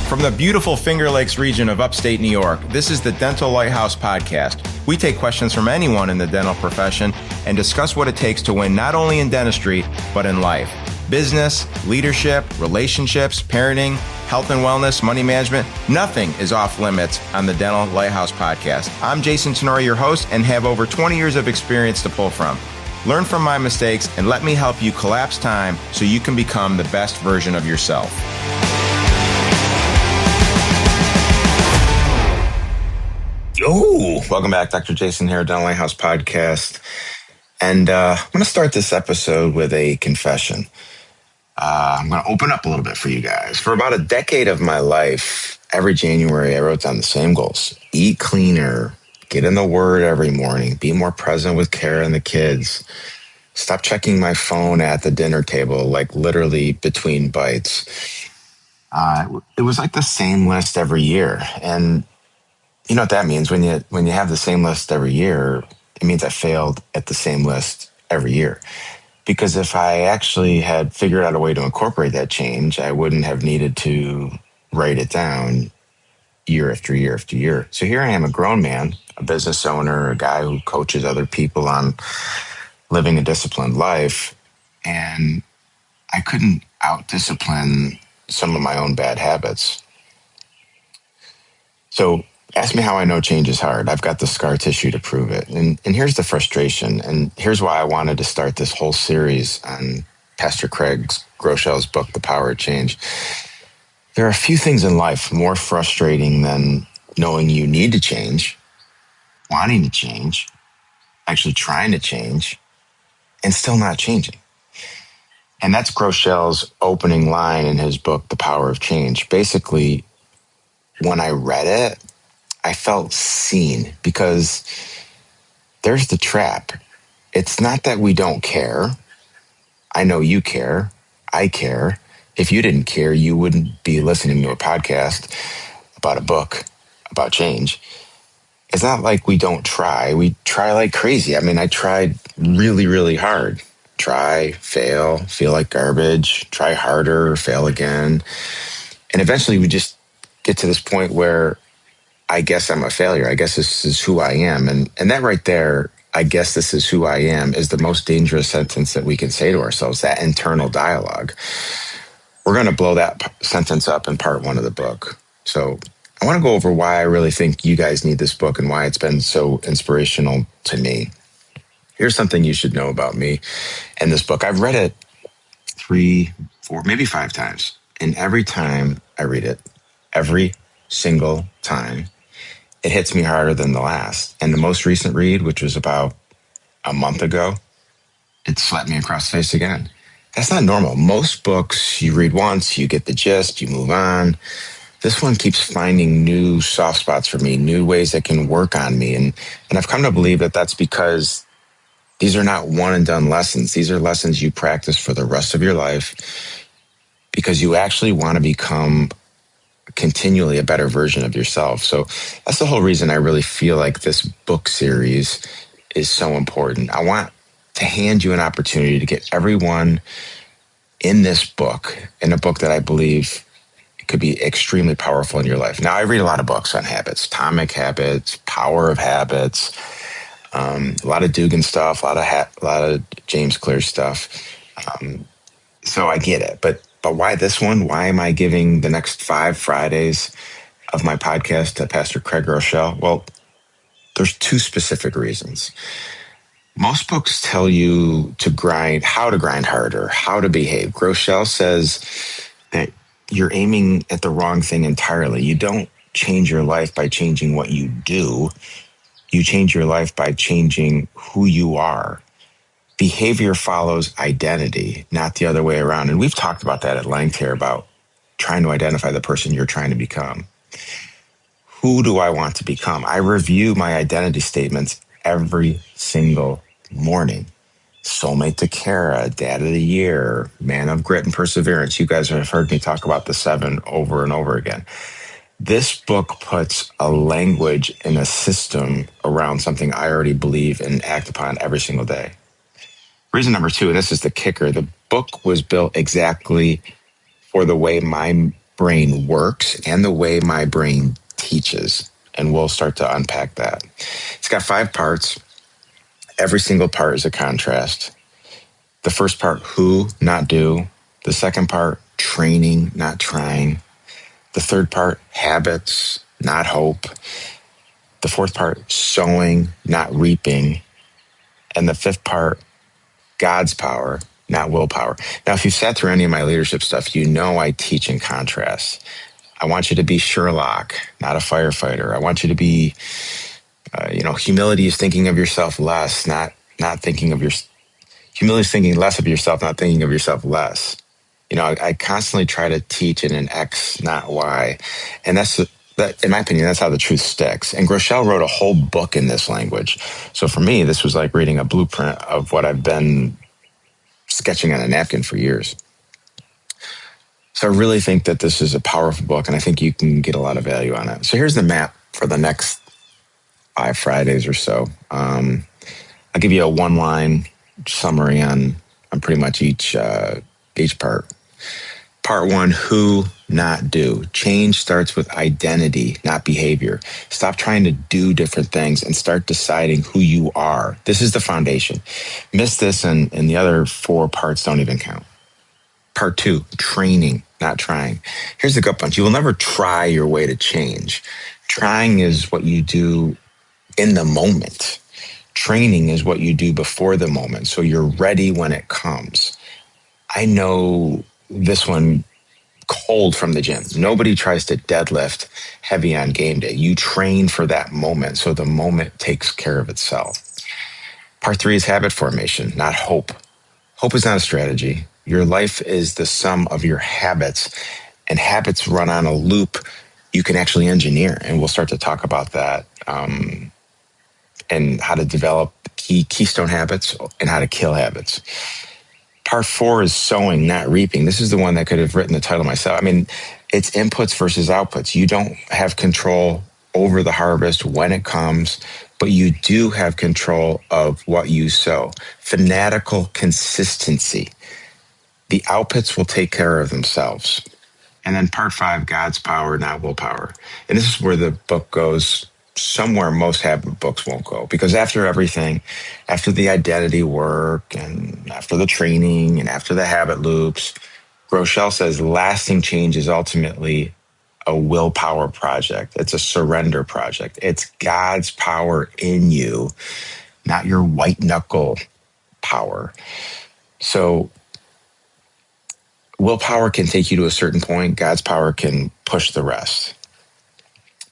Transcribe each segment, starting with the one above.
From the beautiful Finger Lakes region of upstate New York, this is the Dental Lighthouse Podcast. We take questions from anyone in the dental profession and discuss what it takes to win not only in dentistry, but in life. Business, leadership, relationships, parenting, health and wellness, money management, nothing is off limits on the Dental Lighthouse Podcast. I'm Jason Tenori, your host, and have over 20 years of experience to pull from. Learn from my mistakes and let me help you collapse time so you can become the best version of yourself. Yo, welcome back. Dr. Jason here, Dental Lighthouse Podcast. And I'm going to start this episode with a confession. I'm going to open up a little bit for you guys. For about a decade of my life, every January, I wrote down the same goals. Eat cleaner, get in the Word every morning, be more present with Kara and the kids, stop checking my phone at the dinner table, like literally between bites. It was like the same list every year. And you know what that means? When you have the same list every year, it means I failed at the same list every year. Because if I actually had figured out a way to incorporate that change, I wouldn't have needed to write it down year after year after year. So here I am, a grown man, a business owner, a guy who coaches other people on living a disciplined life, and I couldn't out-discipline some of my own bad habits. So ask me how I know change is hard. I've got the scar tissue to prove it. And here's the frustration. And here's why I wanted to start this whole series on Pastor Craig Groeschel's book, The Power of Change. There are a few things in life more frustrating than knowing you need to change, wanting to change, actually trying to change, and still not changing. And that's Groeschel's opening line in his book, The Power of Change. Basically, when I read it, I felt seen, because there's the trap. It's not that we don't care. I know you care. I care. If you didn't care, you wouldn't be listening to a podcast about a book about change. It's not like we don't try. We try like crazy. I mean, I tried really, really hard. Try, fail, feel like garbage, try harder, fail again. And eventually we just get to this point where I guess I'm a failure. I guess this is who I am. And that right there, I guess this is who I am, is the most dangerous sentence that we can say to ourselves, that internal dialogue. We're going to blow that sentence up in part one of the book. So I want to go over why I really think you guys need this book and why it's been so inspirational to me. Here's something you should know about me and this book. I've read it 3, 4, maybe 5 times. And every time I read it, every single time, it hits me harder than the last. And the most recent read, which was about a month ago, it slapped me across the face again. That's not normal. Most books, you read once, you get the gist, you move on. This one keeps finding new soft spots for me, new ways that can work on me. And I've come to believe that that's because these are not one and done lessons. These are lessons you practice for the rest of your life, because you actually want to become continually a better version of yourself. So that's the whole reason I really feel like this book series is so important. I want to hand you an opportunity to get everyone in this book, in a book that I believe could be extremely powerful in your life. Now, I read a lot of books on habits, Atomic Habits, Power of Habits, a lot of Dugan stuff, a lot of James Clear stuff. So I get it, but why this one? Why am I giving the next 5 Fridays of my podcast to Pastor Craig Groeschel? Well, there's 2 specific reasons. Most books tell you how to grind harder, how to behave. Groeschel says that you're aiming at the wrong thing entirely. You don't change your life by changing what you do. You change your life by changing who you are. Behavior follows identity, not the other way around. And we've talked about that at length here, about trying to identify the person you're trying to become. Who do I want to become? I review my identity statements every single morning. Soulmate to Kara, Dad of the Year, Man of Grit and Perseverance. You guys have heard me talk about the 7 over and over again. This book puts a language and a system around something I already believe and act upon every single day. Reason number 2, and this is the kicker, the book was built exactly for the way my brain works and the way my brain teaches. And we'll start to unpack that. It's got 5 parts. Every single part is a contrast. The first part, who, not do. The second part, training, not trying. The third part, habits, not hope. The fourth part, sowing, not reaping. And the fifth part, God's power, not willpower. Now, if you've sat through any of my leadership stuff, you know I teach in contrast. I want you to be Sherlock, not a firefighter. I want you to be, humility is thinking of yourself less, not thinking of your. Humility is thinking less of yourself, not thinking of yourself less. I constantly try to teach in an X, not Y, and that, in my opinion, that's how the truth sticks. And Groeschel wrote a whole book in this language. So for me, this was like reading a blueprint of what I've been sketching on a napkin for years. So I really think that this is a powerful book, and I think you can get a lot of value on it. So here's the map for the next 5 Fridays or so. I'll give you a 1-line summary on pretty much each part. Part 1, who, not do. Change starts with identity, not behavior. Stop trying to do different things and start deciding who you are. This is the foundation. Miss this and the other 4 parts don't even count. Part 2, training, not trying. Here's the gut punch. You will never try your way to change. Trying is what you do in the moment. Training is what you do before the moment, so you're ready when it comes. I know this one cold from the gym. Nobody tries to deadlift heavy on game day. You train for that moment, so the moment takes care of itself. Part 3 is habit formation, not hope. Hope is not a strategy. Your life is the sum of your habits, and habits run on a loop you can actually engineer. And we'll start to talk about that and how to develop keystone habits and how to kill habits. Part 4 is sowing, not reaping. This is the one that could have written the title myself. I mean, it's inputs versus outputs. You don't have control over the harvest when it comes, but you do have control of what you sow. Fanatical consistency. The outputs will take care of themselves. And then part 5, God's power, not willpower. And this is where the book goes somewhere most habit books won't go, because after everything, after the identity work and after the training and after the habit loops, Groeschel says lasting change is ultimately a willpower project. It's a surrender project. It's God's power in you, not your white knuckle power. So willpower can take you to a certain point. God's power can push the rest.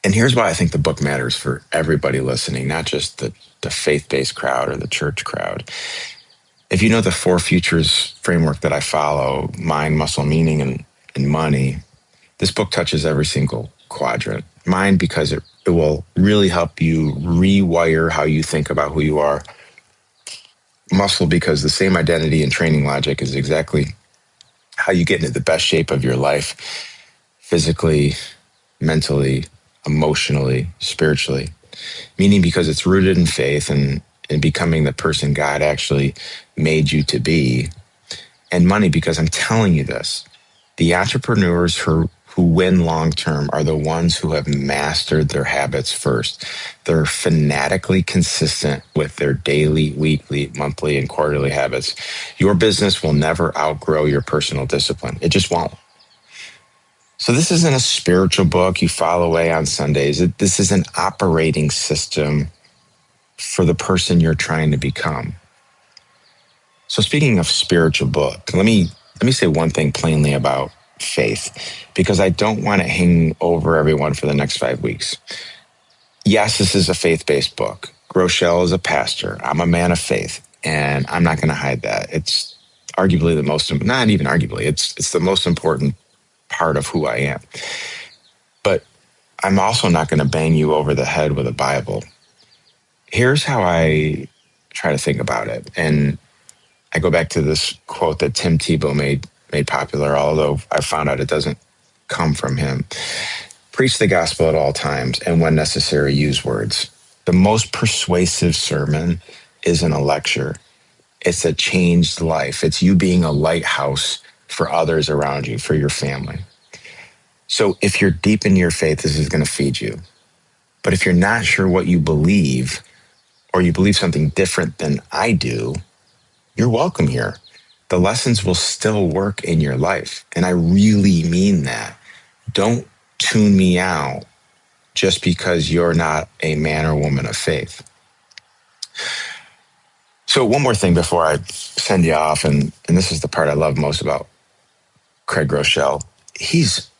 And here's why I think the book matters for everybody listening, not just the faith-based crowd or the church crowd. If you know the 4 futures framework that I follow, mind, muscle, meaning, and money, this book touches every single quadrant. Mind, because it will really help you rewire how you think about who you are. Muscle, because the same identity and training logic is exactly how you get into the best shape of your life, physically, mentally, emotionally, spiritually. Meaning because it's rooted in faith and becoming the person God actually made you to be. And money, because I'm telling you this, the entrepreneurs who win long term are the ones who have mastered their habits first. They're fanatically consistent with their daily, weekly, monthly, and quarterly habits. Your business will never outgrow your personal discipline. It just won't. So this isn't a spiritual book you file away on Sundays. This is an operating system for the person you're trying to become. So speaking of spiritual book, let me say one thing plainly about faith, because I don't want to hang over everyone for the next 5 weeks. Yes, this is a faith-based book. Groeschel is a pastor. I'm a man of faith, and I'm not going to hide that. It's arguably the most, not even arguably, it's the most important part of who I am. But I'm also not going to bang you over the head with a Bible. Here's how I try to think about it. And I go back to this quote that Tim Tebow made popular, although I found out it doesn't come from him. Preach the gospel at all times, and when necessary, use words. The most persuasive sermon isn't a lecture. It's a changed life. It's you being a lighthouse for others around you, for your family. So if you're deep in your faith, this is going to feed you. But if you're not sure what you believe, or you believe something different than I do, you're welcome here. The lessons will still work in your life. And I really mean that. Don't tune me out just because you're not a man or woman of faith. So one more thing before I send you off, and this is the part I love most about Craig Groeschel. He's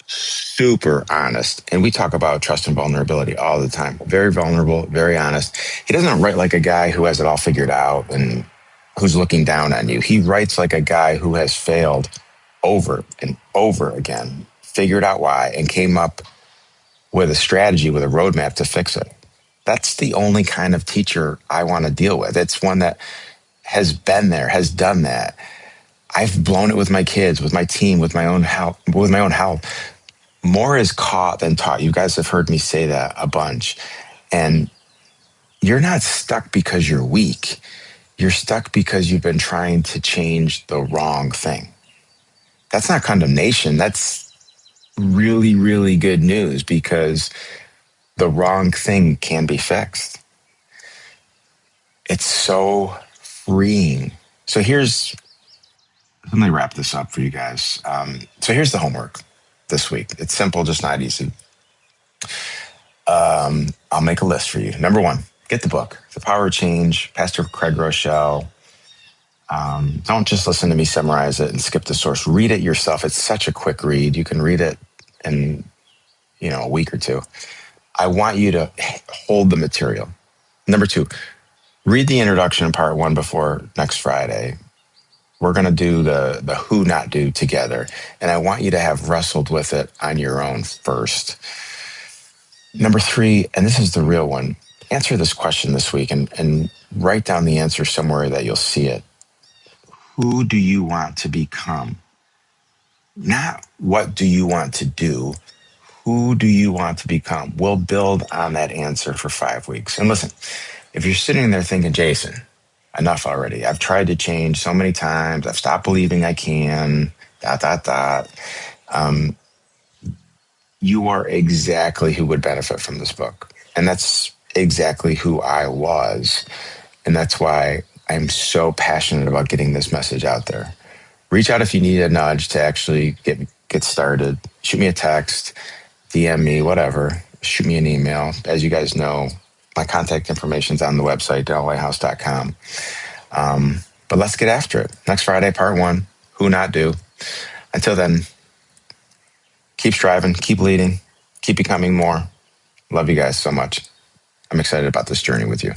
super honest. And we talk about trust and vulnerability all the time. Very vulnerable, very honest. He doesn't write like a guy who has it all figured out and who's looking down on you. He writes like a guy who has failed over and over again, figured out why, and came up with a strategy, with a roadmap to fix it. That's the only kind of teacher I want to deal with. It's one that has been there, has done that. I've blown it with my kids, with my team, with my own health, More is caught than taught. You guys have heard me say that a bunch. And you're not stuck because you're weak. You're stuck because you've been trying to change the wrong thing. That's not condemnation. That's really, really good news, because the wrong thing can be fixed. It's so freeing. So let me wrap this up for you guys. So here's the homework this week. It's simple, just not easy. I'll make a list for you. Number one, get the book, The Power of Change, Pastor Craig Groeschel. Don't just listen to me summarize it and skip the source. Read it yourself. It's such a quick read. You can read it in, a week or two. I want you to hold the material. Number two, read the introduction in part one before next Friday. We're going to do the who not do together. And I want you to have wrestled with it on your own first. Number three, and this is the real one, answer this question this week and write down the answer somewhere that you'll see it. Who do you want to become? Not what do you want to do? Who do you want to become? We'll build on that answer for 5 weeks. And listen, if you're sitting there thinking, Jason, enough already. I've tried to change so many times. I've stopped believing I can, ... You are exactly who would benefit from this book. And that's exactly who I was. And that's why I'm so passionate about getting this message out there. Reach out if you need a nudge to actually get started. Shoot me a text, DM me, whatever. Shoot me an email. As you guys know, my contact information is on the website, dentallighthouse.com. But let's get after it. Next Friday, part one, who not do. Until then, keep striving, keep leading, keep becoming more. Love you guys so much. I'm excited about this journey with you.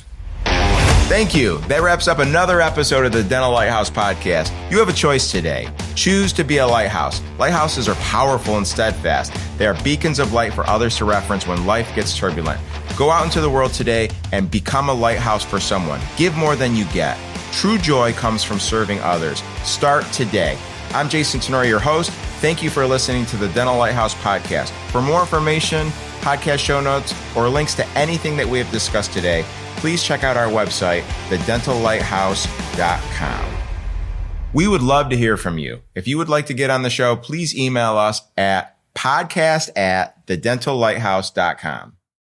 Thank you. That wraps up another episode of the Dental Lighthouse Podcast. You have a choice today. Choose to be a lighthouse. Lighthouses are powerful and steadfast. They are beacons of light for others to reference when life gets turbulent. Go out into the world today and become a lighthouse for someone. Give more than you get. True joy comes from serving others. Start today. I'm Jason Tenori, your host. Thank you for listening to the Dental Lighthouse Podcast. For more information, podcast show notes, or links to anything that we have discussed today, please check out our website, thedentallighthouse.com. We would love to hear from you. If you would like to get on the show, please email us at podcast@thedentallighthouse.com.